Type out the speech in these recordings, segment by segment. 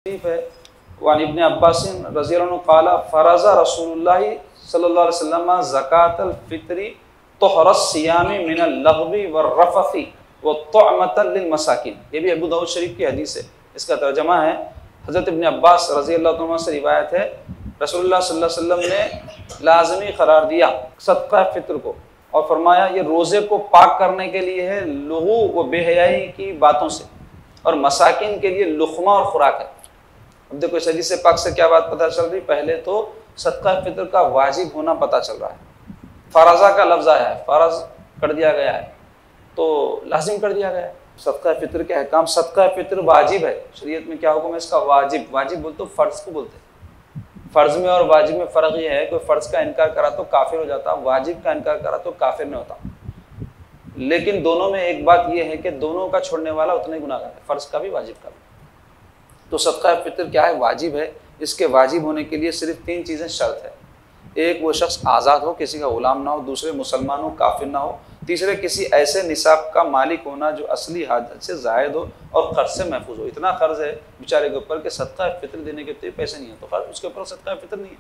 है वान इब्न अब्बास रज़ियल्लाहु अन्हु क़ाला फ़रज़ा रसूलुल्लाह सल्लल्लाहु अलैहि वसल्लम ज़कातल फ़ित्री तुहरस सियामी मिनल लग़वी वर्रफ़फ़ी वत्तुअमतल लिल मसाकिन। ये भी अबू दाऊद शरीफ की हदीस है। इसका तर्जमा है, हज़रत इब्न अब्बास रज़ियल्लाहु अन्हु से रिवायत है, रसूलुल्लाह सल्लल्लाहु अलैहि वसल्लम ने लाज़मी करार दिया सदका फ़ित्र को और फरमाया ये रोज़े को पाक करने के लिए है लुग़ू व बेहयाई की बातों से, और मसाकिन के लिए लुक़मा और खुराक है। अब देखो इस हदीस से पाक से क्या बात पता चल रही, पहले तो सदका फ़ित्र का वाजिब होना पता चल रहा है। फ़राज़ा का लफ्ज़ आया है, फ़र्ज़ कर दिया गया है तो लाजिम कर दिया गया है। सदका फ़ित्र के अहकाम, सदका फ़ित्र वाजिब है। शरीयत में क्या हुक्म है इसका? वाजिब। वाजिब बोलते तो फ़र्ज़ को बोलते हैं। फ़र्ज़ में और वाजिब में फ़र्क ये है, कोई फ़र्ज़ का इनकार करा तो काफिर हो जाता, वाजिब का इनकार करा तो काफिर नहीं होता। लेकिन दोनों में एक बात यह है कि दोनों का छोड़ने वाला उतना ही गुनाहगार है, फ़र्ज़ का भी वाजिब का भी। तो सदका फ़ित्र क्या है? वाजिब है। इसके वाजिब होने के लिए सिर्फ 3 चीज़ें शर्त है। एक, वो शख्स आज़ाद हो, किसी का गुलाम ना हो। दूसरे, मुसलमान हो, काफिर ना हो। तीसरे, किसी ऐसे निसाब का मालिक होना जो असली हाजत से ज़ायद हो और ख़र्च से महफूज हो। इतना क़र्ज़ है बेचारे के ऊपर कि सदका फ़ित्र देने के लिए पैसे नहीं है, तो ख़र्च उसके ऊपर सदका फ़ित्र नहीं है।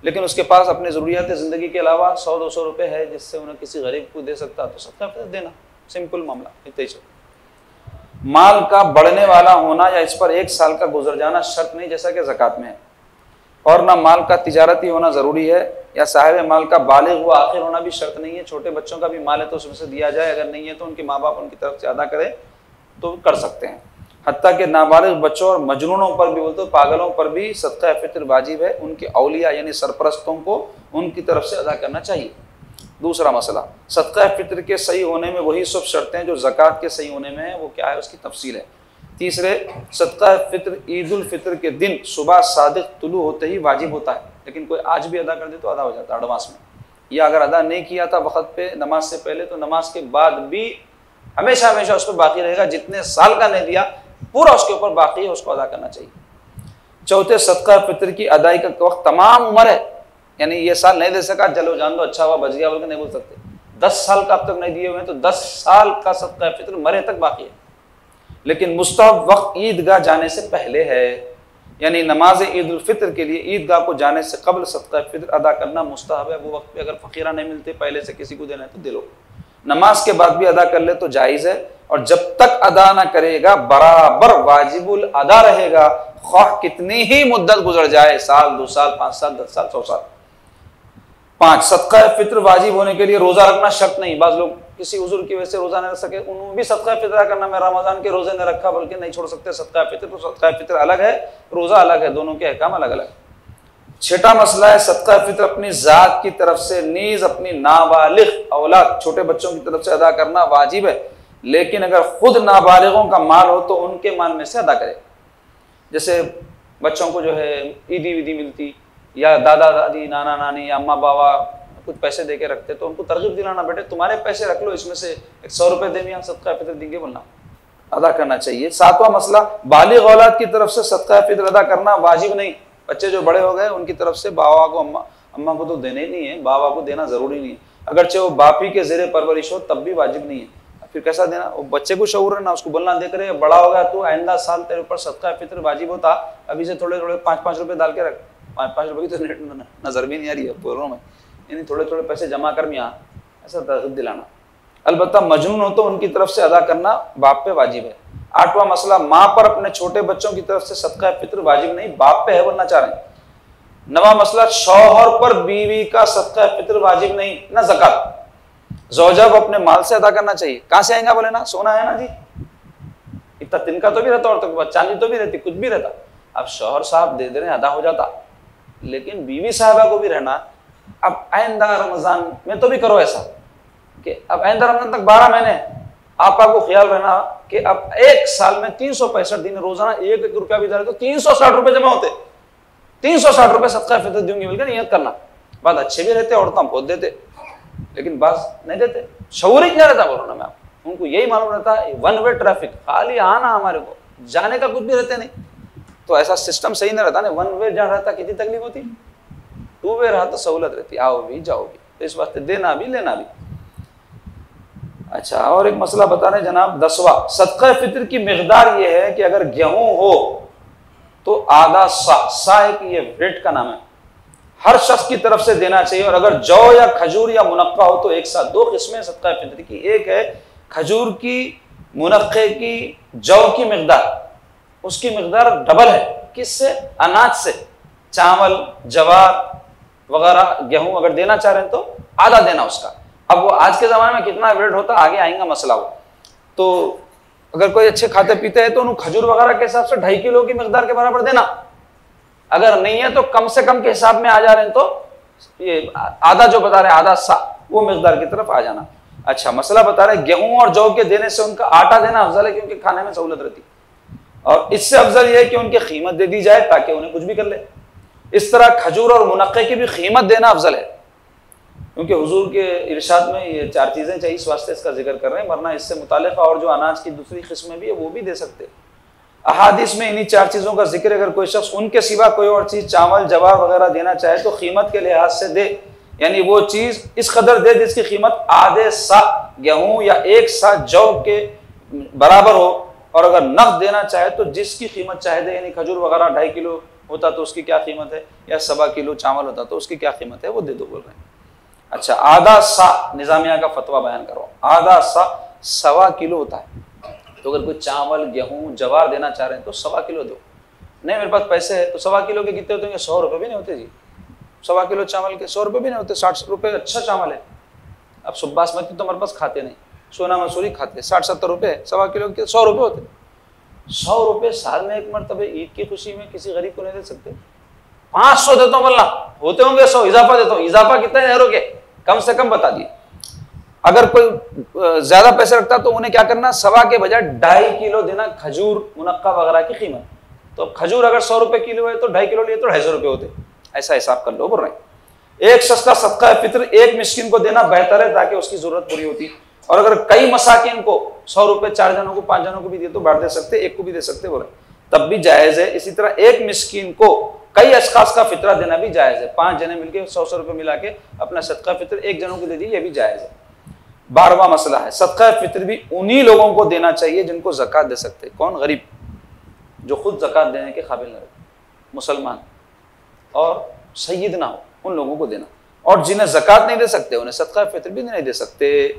लेकिन उसके पास अपने ज़रूरियात ज़िंदगी के अलावा 100-200 रुपये है जिससे उन्हें किसी गरीब को दे सकता, तो सदका फ़ित्र देना। सिंपल मामला, इतना ही। माल का बढ़ने वाला होना या इस पर 1 साल का गुजर जाना शर्त नहीं, जैसा कि ज़कात में है। और ना माल का तिजारती होना ज़रूरी है, या साहिब माल का बालिग व आखिर होना भी शर्त नहीं है। छोटे बच्चों का भी माल है तो उसमें से दिया जाए, अगर नहीं है तो उनके माँ बाप उनकी तरफ से अदा करें तो कर सकते हैं। हत्ता कि नाबालिग बच्चों और मजनूनों पर भी, बोलते पागलों पर भी सदका फ़ित्र वाजिब है। उनके औलिया यानी सरपरस्तों को उनकी तरफ से अदा करना चाहिए। दूसरा मसला, सदका फ़ित्र के सही होने में वही सब शर्तें जो ज़कात के सही होने में है, वो क्या है उसकी तफसील है। तीसरे, सदका फ़ित्र ईद उल फ़ित्र के दिन सुबह सादिक तुलू होते ही वाजिब होता है, लेकिन कोई आज भी अदा कर दे तो अदा हो जाता है एडवांस में। या अगर अदा नहीं किया था वक़्त पे नमाज से पहले, तो नमाज के बाद भी हमेशा हमेशा उस पर बाकी रहेगा। जितने साल का नहीं दिया पूरा उसके ऊपर बाकी है, उसको अदा करना चाहिए। चौथे, सदका फ़ित्र की अदाई का वक्त तमाम उम्र है, यानी ये साल नहीं दे सका, चलो जान दो, अच्छा हुआ बच गया बोल के नहीं बोल सकते। 10 साल का अब तक नहीं दिए हुए हैं तो 10 साल का सदका फ़ित्र मरे तक बाकी है। लेकिन मुस्तहब वक्त ईदगाह जाने से पहले है, यानी नमाज ईद उल फ़ित्र के लिए ईदगाह को जाने से कबल सदका फ़ित्र अदा करना मुस्तहब है। वो वक्त पे अगर फ़कीरा नहीं मिलते, पहले से किसी को देना है तो दे लो। नमाज के बाद भी अदा कर ले तो जायज़ है, और जब तक अदा ना करेगा बराबर वाजिबुल अदा रहेगा, ख्वाह कितनी ही मुद्दत गुजर जाए, साल, 2 साल, 5 साल, 10 साल, 100 साल। 5, सदका फ़ित्र वाजिब होने के लिए रोज़ा रखना शर्त नहीं। बाज़ लोग किसी उज़्र की वजह से रोज़ा नहीं रख सके, उन्होंने भी सदका फ़ित्र करना, मैं रमज़ान के रोज़े ने रखा बल्कि नहीं छोड़ सकते सदका फ़ित्र। तो सदका फ़ित्र अलग है, रोज़ा अलग है, दोनों के अहकाम अलग अलग। 6ठा मसला है, सदका फ़ित्र अपनी ज़ात की तरफ से नीज़ अपनी नाबालिग औलाद, छोटे बच्चों की तरफ से अदा करना वाजिब है। लेकिन अगर खुद नाबालिगों का माल हो तो उनके माल में से अदा करे। जैसे बच्चों को जो है ईदी वीदी मिलती, या दादा दादी, नाना नानी या अम्मा बाबा कुछ पैसे दे के रखते, तो उनको तरगीब दिलाना, बेटे तुम्हारे पैसे रख लो, इसमें से 100 रुपये दे दिया, सदका फ़ित्र देंगे, बोलना, अदा करना चाहिए। 7वां मसला, बालिग औलाद की तरफ से सदका फ़ित्र अदा करना वाजिब नहीं। बच्चे जो बड़े हो गए उनकी तरफ से बाबा को, अम्मा को तो देने ही नहीं है, बाबा को देना ज़रूरी नहीं है। अगरचे वो बाप ही के ज़ेरे परवरिश हो तब भी वाजिब नहीं है। फिर कैसा देना? वो बच्चे को शऊर है ना, उसको बोलना, देख रहे बड़ा हो गया तो आइंदा साल तेरे ऊपर सदका फ़ित्र वाजिब होता, अभी से थोड़े थोड़े 5-5 रुपये डाल के रख। 5-5 रुपये की तो नजर भी नहीं आ रही है बोल रहा हूँ मैं, यानी थोड़े थोड़े पैसे जमा कर मियाँ, ऐसा तरगीब दिलाना। अलबत्ता मजनून हो तो उनकी तरफ से अदा करना बाप पे वाजिब है। 8वां मसला, माँ पर अपने छोटे बच्चों की तरफ से सदका फ़ित्र वाजिब नहीं, बाप पे है, बोलना चाह रहे हैं। 9वां मसला, शौहर पर बीवी का सदका फ़ित्र वाजिब नहीं, ना ज़कात। ज़ौजा को अपने माल से अदा करना चाहिए। कहाँ से आएगा? बोले ना, सोना है ना जी, इतना तिनका तो भी रहता, और तो चांदी तो भी रहती, कुछ भी रहता। अब शौहर साहब दे दे रहे, अदा हो जाता, लेकिन बीवी साहबा को भी रहना। अब आइंदा रमज़ान में तो भी करो ऐसा कि अब आइंदा रमज़ान तक 12 महीने आपका को ख्याल रहना कि अब 1 साल में 365 दिन रोजाना 1-1 रुपया भी डाले तो 360 रुपये जमा होते। 360 रुपये सदका फ़ित्र दूंगी बोलकर नियत करना। बात अच्छे भी रहते, औरतों बहुत देते, लेकिन बात नहीं देते, शऊर ही क्या रहता बोल रहा मैं आप, उनको यही मालूम रहता है 1 वे ट्रैफिक, खाली आना, हमारे को जाने का कुछ भी रहते नहीं। तो ऐसा सिस्टम सही नहीं रहता ना, 1 वे जहाँ रहता कितनी तकलीफ होती, 2 वे रहा तो सहूलत रहती, आओ भी जाओ भी, तो इस वास्ते देना भी लेना भी। अच्छा, और एक मसला बता रहे जनाब, 10वां, सदका फ़ित्र की मिकदार ये है कि अगर गेहूं हो आधा सा एक ये वेट का नाम है, हर शख्स की तरफ से देना चाहिए। और अगर जौ या खजूर या मुनक्का हो तो एक साथ। दो किस्में सदका फित्र की, एक है खजूर की, मुनक्के की, जौ की मिकदार, उसकी मिकदार डबल है। किससे? अनाज से। चावल, जवार वगैरह, गेहूं अगर देना चाह रहे हैं तो आधा देना उसका। अब वो आज के जमाने में कितना वेट होता है आगे आएगा मसला हो। तो अगर कोई अच्छे खाते पीते हैं तो उन्हें खजूर वगैरह के हिसाब से 2.5 किलो की मिकदार के बराबर देना। अगर नहीं है तो कम से कम के हिसाब में आ जा रहे हैं तो ये आधा जो बता रहे हैं, आधा सा, वो मिकदार की तरफ आ जाना। अच्छा, मसला बता रहे गेहूं और जौ के देने से उनका आटा देना अफजल है, क्योंकि खाने में सहूलत रहती। और इससे अफजल यह है कि उनकी कीमत दे दी जाए ताकि उन्हें कुछ भी कर ले। इस तरह खजूर और मुनक्के की भी कीमत देना अफजल है, क्योंकि हुजूर के इरशाद में ये 4 चीजें चाहिए, इस वास्ते इसका जिक्र कर रहे हैं, वरना इससे मुतालिका और जो अनाज की दूसरी किस्में भी है वो भी दे सकते हैं। अहादीस में इन्हीं 4 चीजों का जिक्र, अगर कोई शख्स उनके सिवा कोई और चीज चावल जवार वगैरह देना चाहे तो कीमत के लिहाज से दे, यानी वो चीज इस कदर दे जिसकी कीमत आधे सा गेहूं या 1 सा जौ के बराबर हो। और अगर नकद देना चाहे तो जिसकी कीमत चाहे दे, यानी खजूर वगैरह 2.5 किलो होता तो उसकी क्या कीमत है, या 1.25 किलो चावल होता तो उसकी क्या कीमत है, वो दे दो बोल रहे हैं। अच्छा, आधा सा निजामिया का फतवा बयान करो। आधा सा 1.25 किलो होता है। तो अगर कोई चावल गेहूं जवार देना चाह रहे हैं तो 1.25 किलो दो। नहीं मेरे पास पैसे है तो 1.25 किलो के कितने होते हैं? 100 रुपये भी नहीं होते जी। 1.25 किलो चावल के 100 रुपये भी नहीं होते। 60 रुपये अच्छा चावल है। अब सब बासमती तो हमारे पास खाते नहीं, सोना मसूरी खाते, 60-70 रुपये। 1.25 किलो के 100 रुपये होते। 100 रुपये साल में एक मरतबे ईद की खुशी में किसी गरीब को नहीं दे सकते? 500 देता हूँ बोलना, होते होंगे 100, इजाफा देता हूँ। इजाफा कितने देरों के? कम से कम बता दिए। अगर कोई ज्यादा पैसे रखता तो उन्हें क्या करना, 1.25 के बजाय 2.5 किलो देना खजूर मुनक्का वगैरह की कीमत। तो खजूर अगर 100 रुपये किलो है तो 2.5 किलो लिए तो 250 रुपये होते। ऐसा हिसाब कर लो बोल रहे हैं। एक शख्स का सदका फित्र एक मिस्किन को देना बेहतर है ताकि उसकी जरूरत पूरी होती। और अगर कई मसाकिन को 100 रुपये 4 जनों को 5 जनों को भी दिए तो बांट दे सकते, एक को भी दे सकते बोले तब भी जायज है। इसी तरह एक मिस्किन को कई अशखास का फितरा देना भी जायज है। 5 जने मिलकर 100 रुपये मिला के अपना सदका फित्र एक जनों को दे दिए, यह भी जायज है। 12वां मसला है, सदका फित्र भी उन्हीं लोगों को देना चाहिए जिनको ज़कात दे सकते। कौन? गरीब, जो खुद ज़कात देने के काबिल न रहे, मुसलमान और सय्यद ना हो, उन लोगों को देना। और जिन्हें ज़कात नहीं दे सकते उन्हें सदका फित्र भी नहीं दे सकते।